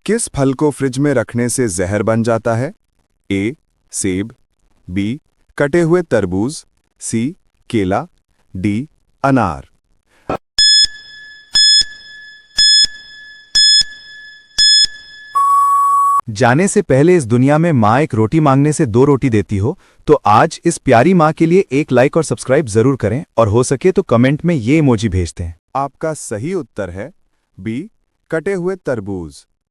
किस फल को फ्रिज में रखने से जहर बन जाता है? ए. सेब, बी. कटे हुए तरबूज, सी. केला, डी. अनार। जाने से पहले इस दुनिया में माँ एक रोटी मांगने से दो रोटी देती हो, तो आज इस प्यारी माँ के लिए एक लाइक और सब्सक्राइब जरूर करें और हो सके तो कमेंट में ये इमोजी भेज दें। आपका सही उत्तर है बी. कटे हुए तरबूज।